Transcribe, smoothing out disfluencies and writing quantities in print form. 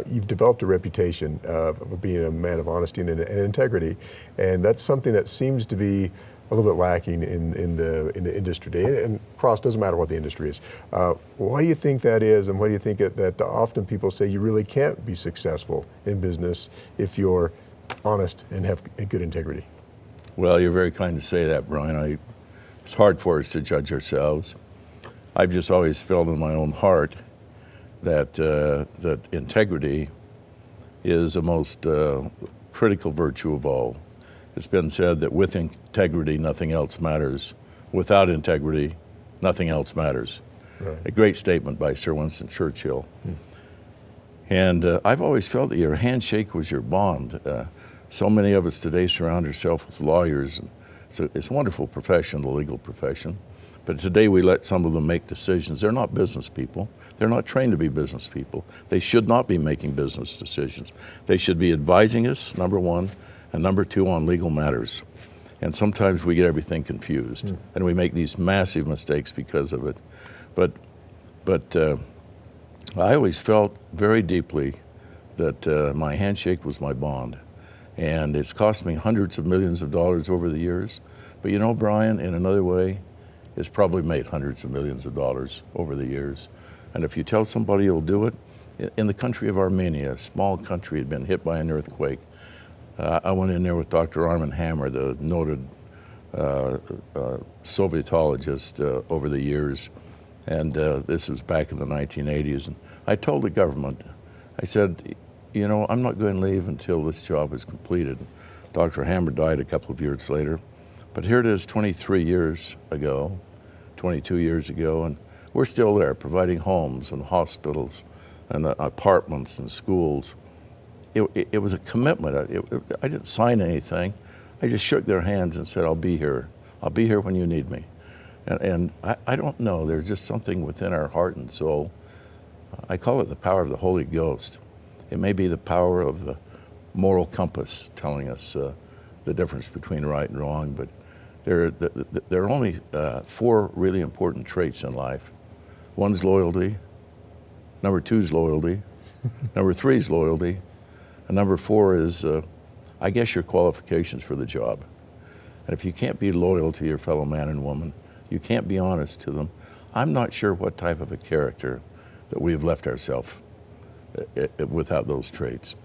You've developed a reputation of being a man of honesty and integrity, and that's something that seems to be a little bit lacking in the industry today. And across, doesn't matter what the industry is. Why do you think that is, and why do you think that often people say you really can't be successful in business if you're honest and have a good integrity? Well, you're very kind to say that, Brian. It's hard for us to judge ourselves. I've just always felt in my own heart that integrity is the most critical virtue of all. It's been said that with integrity, nothing else matters. Without integrity, nothing else matters. Right. A great statement by Sir Winston Churchill. And I've always felt that your handshake was your bond. So many of us today surround ourselves with lawyers. So it's a wonderful profession, the legal profession. But today we let some of them make decisions. They're not business people. They're not trained to be business people. They should not be making business decisions. They should be advising us, number one, and number two, on legal matters. And sometimes we get everything confused, and we make these massive mistakes because of it. But I always felt very deeply that my handshake was my bond. And it's cost me hundreds of millions of dollars over the years. But you know, Brian, in another way, it's probably made hundreds of millions of dollars over the years. And if you tell somebody you'll do it, in the country of Armenia, a small country, had been hit by an earthquake. I went in there with Dr. Armin Hammer, the noted Sovietologist over the years. And this was back in the 1980s. And I told the government, I said, you know, I'm not going to leave until this job is completed. Dr. Hammer died a couple of years later. But here it is 23 years ago, 22 years ago, and we're still there providing homes and hospitals and apartments and schools. It was a commitment. I didn't sign anything. I just shook their hands and said, I'll be here. I'll be here when you need me. And I don't know, there's just something within our heart and soul. I call it the power of the Holy Ghost. It may be the power of the moral compass telling us the difference between right and wrong, but there are only four really important traits in life. One's loyalty, number two is loyalty, number three is loyalty, and number four is, I guess, your qualifications for the job. And if you can't be loyal to your fellow man and woman, you can't be honest to them, I'm not sure what type of a character that we have left ourselves without those traits.